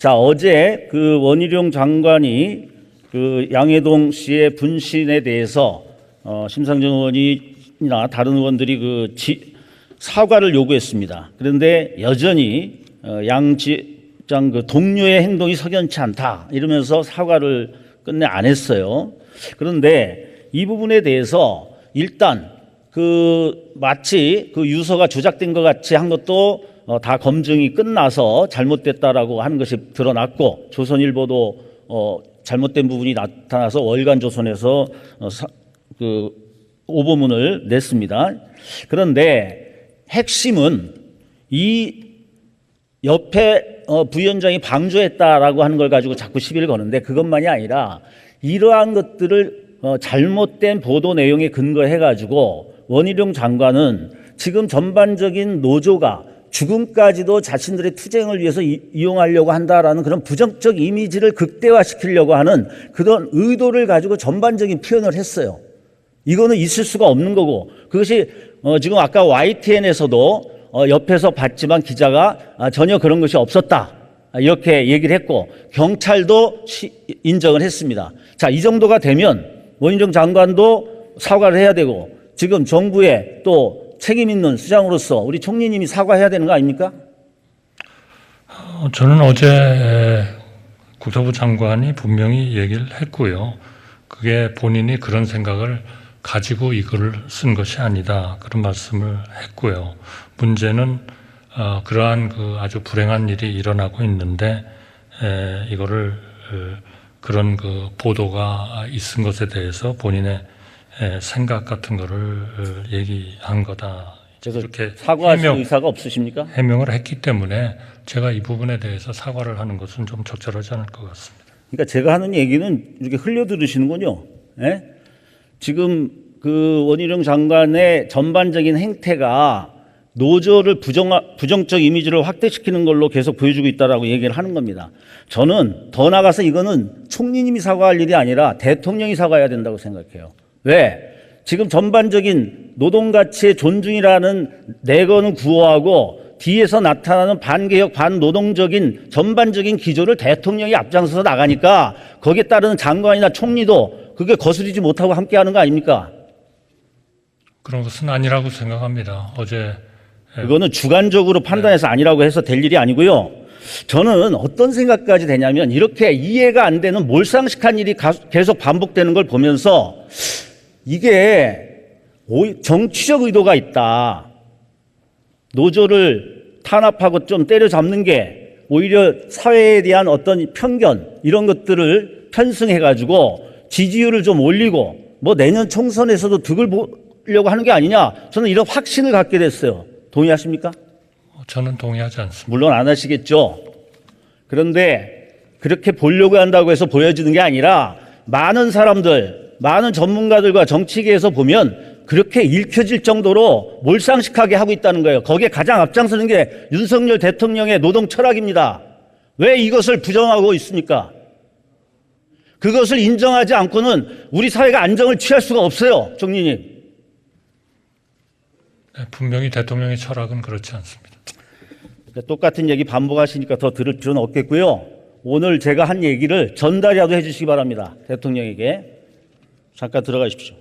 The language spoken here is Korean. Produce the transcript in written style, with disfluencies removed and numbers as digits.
자, 어제 그 원희룡 장관이 그 양해동 씨의 분신에 대해서 심상정 의원이나 다른 의원들이 사과를 요구했습니다. 그런데 여전히 양 지장 그 동료의 행동이 석연치 않다 이러면서 사과를 끝내 안 했어요. 그런데 이 부분에 대해서 일단 마치 유서가 조작된 것 같이 한 것도 다 검증이 끝나서 잘못됐다라고 하는 것이 드러났고, 조선일보도 잘못된 부분이 나타나서 월간조선에서 오보문을 냈습니다. 그런데 핵심은 이 옆에 부위원장이 방조했다라고 하는 걸 가지고 자꾸 시비를 거는데, 그것만이 아니라 이러한 것들을 잘못된 보도 내용에 근거해 가지고 원희룡 장관은 지금 전반적인 노조가 죽음까지도 자신들의 투쟁을 위해서 이용하려고 한다라는 그런 부정적 이미지를 극대화시키려고 하는 그런 의도를 가지고 전반적인 표현을 했어요. 이거는 있을 수가 없는 거고, 그것이 지금 아까 YTN에서도 옆에서 봤지만 기자가 전혀 그런 것이 없었다 이렇게 얘기를 했고, 경찰도 인정을 했습니다. 자, 이 정도가 되면 원희룡 장관도 사과를 해야 되고, 지금 정부에 또 책임 있는 수장으로서 우리 총리님이 사과해야 되는 거 아닙니까? 저는 어제 국토부 장관이 분명히 얘기를 했고요. 그게 본인이 그런 생각을 가지고 이걸 쓴 것이 아니다, 그런 말씀을 했고요. 문제는 그러한 아주 불행한 일이 일어나고 있는데 이거를 그런 보도가 있은 것에 대해서 본인의 생각 같은 거를 얘기한 거다, 이렇게 사과하실 의사가 없으십니까? 해명을 했기 때문에 제가 이 부분에 대해서 사과를 하는 것은 좀 적절하지 않을 것 같습니다. 그러니까 제가 하는 얘기는 이렇게 흘려 들으시는군요. 예? 지금 원희룡 장관의 전반적인 행태가 노조를 부정적 이미지를 확대시키는 걸로 계속 보여주고 있다라고 얘기를 하는 겁니다. 저는 더 나가서 이거는 총리님이 사과할 일이 아니라 대통령이 사과해야 된다고 생각해요. 왜? 지금 전반적인 노동가치의 존중이라는 내거는 구호하고 뒤에서 나타나는 반개혁, 반노동적인 전반적인 기조를 대통령이 앞장서서 나가니까 거기에 따르는 장관이나 총리도 그게 거스르지 못하고 함께하는 거 아닙니까? 그런 것은 아니라고 생각합니다. 어제 그거는 주관적으로 판단해서 아니라고 해서 될 일이 아니고요. 저는 어떤 생각까지 되냐면, 이렇게 이해가 안 되는 몰상식한 일이 계속 반복되는 걸 보면서 이게 정치적 의도가 있다, 노조를 탄압하고 좀 때려잡는 게 오히려 사회에 대한 어떤 편견 이런 것들을 편승해가지고 지지율을 좀 올리고 내년 총선에서도 득을 보려고 하는 게 아니냐, 저는 이런 확신을 갖게 됐어요. 동의하십니까? 저는 동의하지 않습니다. 물론 안 하시겠죠. 그런데 그렇게 보려고 한다고 해서 보여지는 게 아니라 많은 사람들, 많은 전문가들과 정치계에서 보면 그렇게 읽혀질 정도로 몰상식하게 하고 있다는 거예요. 거기에 가장 앞장서는 게 윤석열 대통령의 노동 철학입니다. 왜 이것을 부정하고 있습니까? 그것을 인정하지 않고는 우리 사회가 안정을 취할 수가 없어요, 총리님. 분명히 대통령의 철학은 그렇지 않습니다. 똑같은 얘기 반복하시니까 더 들을 필요는 없겠고요. 오늘 제가 한 얘기를 전달이라도 해주시기 바랍니다, 대통령에게. 잠깐 들어가십시오.